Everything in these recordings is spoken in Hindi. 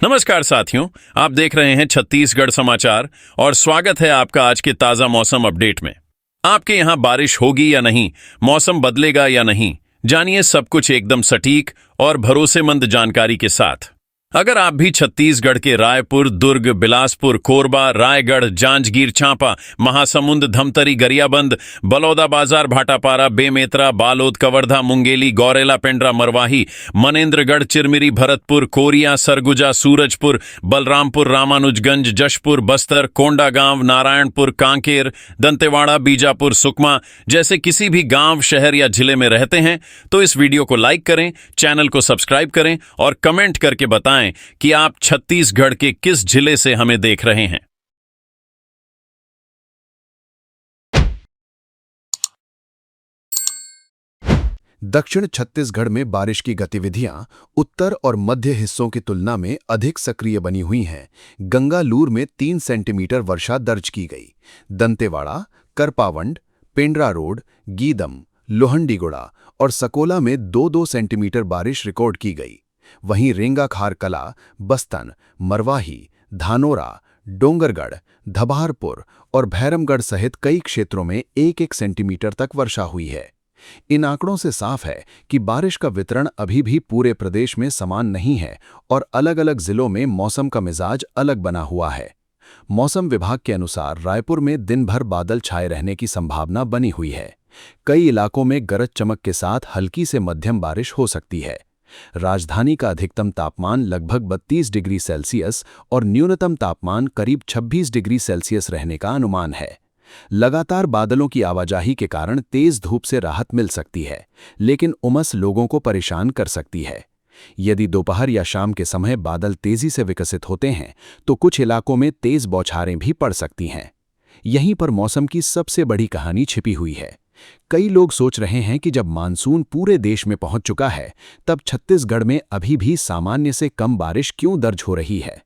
नमस्कार साथियों, आप देख रहे हैं छत्तीसगढ़ समाचार और स्वागत है आपका आज के ताजा मौसम अपडेट में। आपके यहाँ बारिश होगी या नहीं, मौसम बदलेगा या नहीं, जानिए सब कुछ एकदम सटीक और भरोसेमंद जानकारी के साथ। अगर आप भी छत्तीसगढ़ के रायपुर, दुर्ग, बिलासपुर, कोरबा, रायगढ़, जांजगीर चांपा, महासमुंद, धमतरी, गरियाबंद, बलौदाबाजार, भाटापारा, बेमेतरा, बालोद, कवर्धा, मुंगेली, गौरेला, पेंड्रा, मरवाही, मनेन्द्रगढ़, चिरमिरी, भरतपुर, कोरिया, सरगुजा, सूरजपुर, बलरामपुर, रामानुजगंज, जशपुर, बस्तर, कोंडागांव, नारायणपुर, कांकेर, दंतेवाड़ा, बीजापुर, सुकमा जैसे किसी भी गांव, शहर या जिले में रहते हैं तो इस वीडियो को लाइक करें, चैनल को सब्सक्राइब करें और कमेंट करके बताएं कि आप छत्तीसगढ़ के किस जिले से हमें देख रहे हैं। दक्षिण छत्तीसगढ़ में बारिश की गतिविधियां उत्तर और मध्य हिस्सों की तुलना में अधिक सक्रिय बनी हुई हैं। गंगालूर में 3 सेंटीमीटर वर्षा दर्ज की गई। दंतेवाड़ा, करपावंड, पेंड्रा रोड, गीदम, लोहंडीगुड़ा और सकोला में 2-2 सेंटीमीटर बारिश रिकॉर्ड की गई। वहीं रेंगाखार कला, बस्तन, मरवाही, धानोरा, डोंगरगढ़, धबारपुर और भैरमगढ़ सहित कई क्षेत्रों में 1-1 सेंटीमीटर तक वर्षा हुई है। इन आंकड़ों से साफ है कि बारिश का वितरण अभी भी पूरे प्रदेश में समान नहीं है और अलग-अलग जिलों में मौसम का मिजाज अलग बना हुआ है। मौसम विभाग के अनुसार रायपुर में दिन भर बादल छाए रहने की संभावना बनी हुई है। कई इलाकों में गरज चमक के साथ हल्की से मध्यम बारिश हो सकती है। राजधानी का अधिकतम तापमान लगभग 32 डिग्री सेल्सियस और न्यूनतम तापमान करीब 26 डिग्री सेल्सियस रहने का अनुमान है। लगातार बादलों की आवाजाही के कारण तेज धूप से राहत मिल सकती है, लेकिन उमस लोगों को परेशान कर सकती है। यदि दोपहर या शाम के समय बादल तेजी से विकसित होते हैं तो कुछ इलाकों में तेज बौछारें भी पड़ सकती हैं। यहीं पर मौसम की सबसे बड़ी कहानी छिपी हुई है। कई लोग सोच रहे हैं कि जब मानसून पूरे देश में पहुंच चुका है तब छत्तीसगढ़ में अभी भी सामान्य से कम बारिश क्यों दर्ज हो रही है।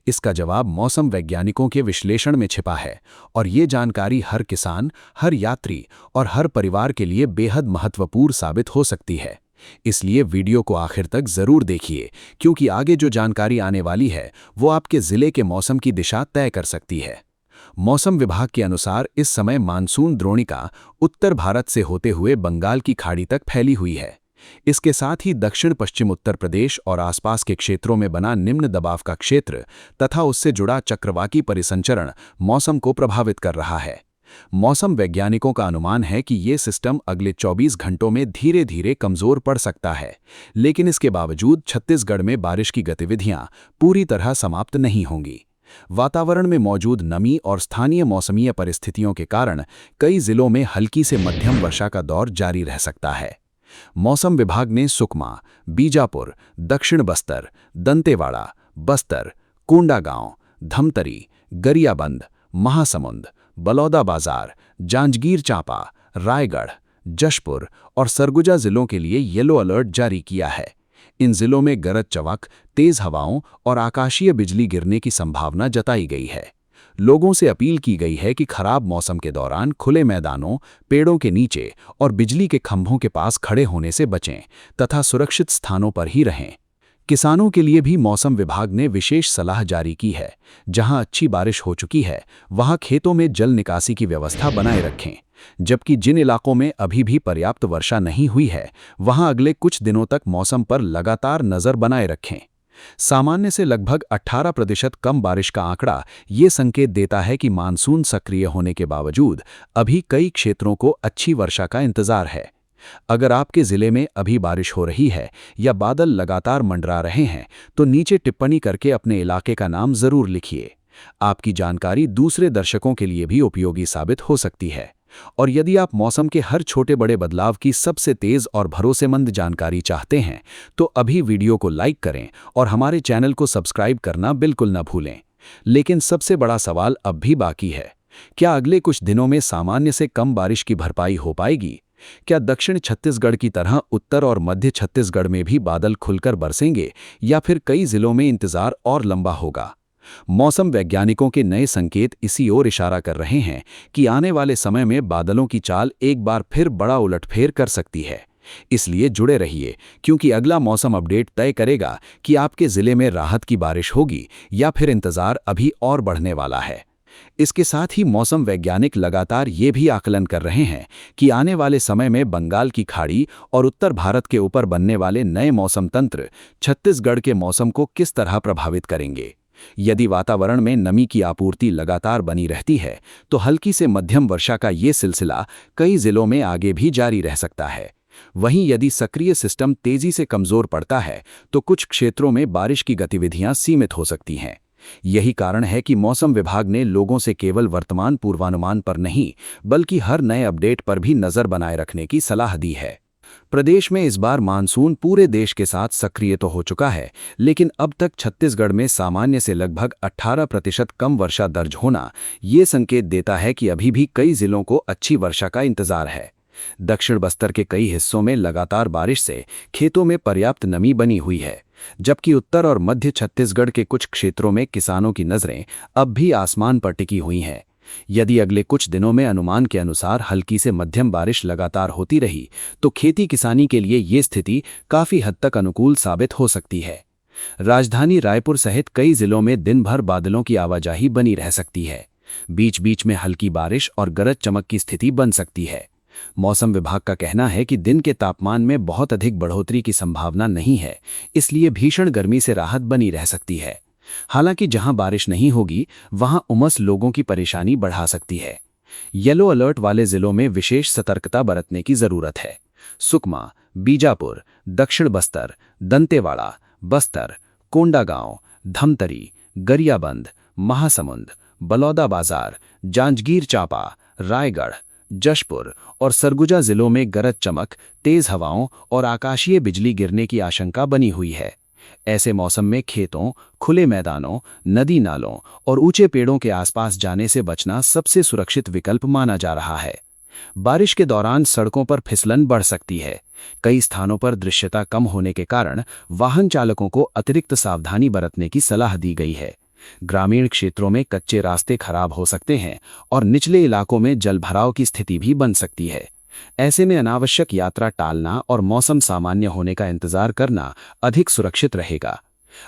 इसका जवाब मौसम वैज्ञानिकों के विश्लेषण में छिपा है और ये जानकारी हर किसान, हर यात्री और हर परिवार के लिए बेहद महत्वपूर्ण साबित हो सकती है। इसलिए वीडियो को आखिर तक जरूर देखिए, क्योंकि आगे जो जानकारी आने वाली है वो आपके जिले के मौसम की दिशा तय कर सकती है। मौसम विभाग के अनुसार इस समय मानसून द्रोणिका उत्तर भारत से होते हुए बंगाल की खाड़ी तक फैली हुई है। इसके साथ ही दक्षिण पश्चिम उत्तर प्रदेश और आसपास के क्षेत्रों में बना निम्न दबाव का क्षेत्र तथा उससे जुड़ा चक्रवाकी परिसंचरण मौसम को प्रभावित कर रहा है। मौसम वैज्ञानिकों का अनुमान है कि ये सिस्टम अगले 24 घंटों में धीरे धीरे कमजोर पड़ सकता है, लेकिन इसके बावजूद छत्तीसगढ़ में बारिश की गतिविधियां पूरी तरह समाप्त नहीं होंगी। वातावरण में मौजूद नमी और स्थानीय मौसमीय परिस्थितियों के कारण कई जिलों में हल्की से मध्यम वर्षा का दौर जारी रह सकता है। मौसम विभाग ने सुकमा, बीजापुर, दक्षिण बस्तर, दंतेवाड़ा, बस्तर, कोंडागांव, धमतरी, गरियाबंद, महासमुंद, बलौदाबाजार, जांजगीर चांपा, रायगढ़, जशपुर और सरगुजा जिलों के लिए येलो अलर्ट जारी किया है। इन जिलों में गरज चमक, तेज हवाओं और आकाशीय बिजली गिरने की संभावना जताई गई है। लोगों से अपील की गई है कि खराब मौसम के दौरान खुले मैदानों, पेड़ों के नीचे और बिजली के खंभों के पास खड़े होने से बचें तथा सुरक्षित स्थानों पर ही रहें। किसानों के लिए भी मौसम विभाग ने विशेष सलाह जारी की है। जहां अच्छी बारिश हो चुकी है, वहां खेतों में जल निकासी की व्यवस्था बनाए रखें, जबकि जिन इलाकों में अभी भी पर्याप्त वर्षा नहीं हुई है, वहां अगले कुछ दिनों तक मौसम पर लगातार नजर बनाए रखें। सामान्य से लगभग 18% कम बारिश का आंकड़ा ये संकेत देता है कि मानसून सक्रिय होने के बावजूद अभी कई क्षेत्रों को अच्छी वर्षा का इंतजार है। अगर आपके जिले में अभी बारिश हो रही है या बादल लगातार मंडरा रहे हैं तो नीचे टिप्पणी करके अपने इलाके का नाम जरूर लिखिए। आपकी जानकारी दूसरे दर्शकों के लिए भी उपयोगी साबित हो सकती है। और यदि आप मौसम के हर छोटे बड़े बदलाव की सबसे तेज और भरोसेमंद जानकारी चाहते हैं तो अभी वीडियो को लाइक करें और हमारे चैनल को सब्सक्राइब करना बिल्कुल न भूलें। लेकिन सबसे बड़ा सवाल अब भी बाकी है, क्या अगले कुछ दिनों में सामान्य से कम बारिश की भरपाई हो पाएगी? क्या दक्षिण छत्तीसगढ़ की तरह उत्तर और मध्य छत्तीसगढ़ में भी बादल खुलकर बरसेंगे या फिर कई जिलों में इंतजार और लंबा होगा? मौसम वैज्ञानिकों के नए संकेत इसी ओर इशारा कर रहे हैं कि आने वाले समय में बादलों की चाल एक बार फिर बड़ा उलटफेर कर सकती है। इसलिए जुड़े रहिए, क्योंकि अगला मौसम अपडेट तय करेगा कि आपके जिले में राहत की बारिश होगी या फिर इंतजार अभी और बढ़ने वाला है। इसके साथ ही मौसम वैज्ञानिक लगातार ये भी आकलन कर रहे हैं कि आने वाले समय में बंगाल की खाड़ी और उत्तर भारत के ऊपर बनने वाले नए मौसम तंत्र छत्तीसगढ़ के मौसम को किस तरह प्रभावित करेंगे। यदि वातावरण में नमी की आपूर्ति लगातार बनी रहती है तो हल्की से मध्यम वर्षा का ये सिलसिला कई जिलों में आगे भी जारी रह सकता है। वहीं यदि सक्रिय सिस्टम तेजी से कमजोर पड़ता है तो कुछ क्षेत्रों में बारिश की गतिविधियां सीमित हो सकती हैं। यही कारण है कि मौसम विभाग ने लोगों से केवल वर्तमान पूर्वानुमान पर नहीं बल्कि हर नए अपडेट पर भी नजर बनाए रखने की सलाह दी है। प्रदेश में इस बार मानसून पूरे देश के साथ सक्रिय तो हो चुका है, लेकिन अब तक छत्तीसगढ़ में सामान्य से लगभग 18% कम वर्षा दर्ज होना ये संकेत देता है कि अभी भी कई जिलों को अच्छी वर्षा का इंतजार है। दक्षिण बस्तर के कई हिस्सों में लगातार बारिश से खेतों में पर्याप्त नमी बनी हुई है, जबकि उत्तर और मध्य छत्तीसगढ़ के कुछ क्षेत्रों में किसानों की नजरें अब भी आसमान पर टिकी हुई हैं। यदि अगले कुछ दिनों में अनुमान के अनुसार हल्की से मध्यम बारिश लगातार होती रही तो खेती किसानी के लिए ये स्थिति काफी हद तक अनुकूल साबित हो सकती है। राजधानी रायपुर सहित कई जिलों में दिन भर बादलों की आवाजाही बनी रह सकती है। बीच बीच में हल्की बारिश और गरज चमक की स्थिति बन सकती है। मौसम विभाग का कहना है कि दिन के तापमान में बहुत अधिक बढ़ोतरी की संभावना नहीं है, इसलिए भीषण गर्मी से राहत बनी रह सकती है। हालांकि जहां बारिश नहीं होगी वहां उमस लोगों की परेशानी बढ़ा सकती है। येलो अलर्ट वाले जिलों में विशेष सतर्कता बरतने की जरूरत है। सुकमा, बीजापुर, दक्षिण बस्तर, दंतेवाड़ा, बस्तर, कोंडागांव, धमतरी, गरियाबंद, महासमुंद, बलौदाबाजार, जांजगीर चांपा, रायगढ़, जशपुर और सरगुजा जिलों में गरज चमक, तेज हवाओं और आकाशीय बिजली गिरने की आशंका बनी हुई है। ऐसे मौसम में खेतों, खुले मैदानों, नदी नालों और ऊंचे पेड़ों के आसपास जाने से बचना सबसे सुरक्षित विकल्प माना जा रहा है। बारिश के दौरान सड़कों पर फिसलन बढ़ सकती है। कई स्थानों पर दृश्यता कम होने के कारण वाहन चालकों को अतिरिक्त सावधानी बरतने की सलाह दी गई है। ग्रामीण क्षेत्रों में कच्चे रास्ते खराब हो सकते हैं और निचले इलाकों में जलभराव की स्थिति भी बन सकती है। ऐसे में अनावश्यक यात्रा टालना और मौसम सामान्य होने का इंतजार करना अधिक सुरक्षित रहेगा।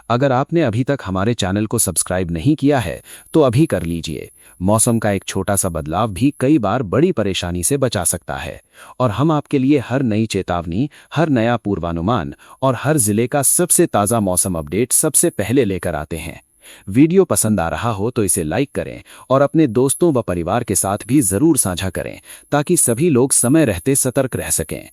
अगर आपने अभी तक हमारे चैनल को सब्सक्राइब नहीं किया है तो अभी कर लीजिए। मौसम का एक छोटा सा बदलाव भी कई बार बड़ी परेशानी से बचा सकता है और हम आपके लिए हर नई चेतावनी, हर नया पूर्वानुमान और हर जिले का सबसे ताज़ा मौसम अपडेट सबसे पहले लेकर आते हैं। वीडियो पसंद आ रहा हो तो इसे लाइक करें और अपने दोस्तों व परिवार के साथ भी जरूर साझा करें ताकि सभी लोग समय रहते सतर्क रह सकें।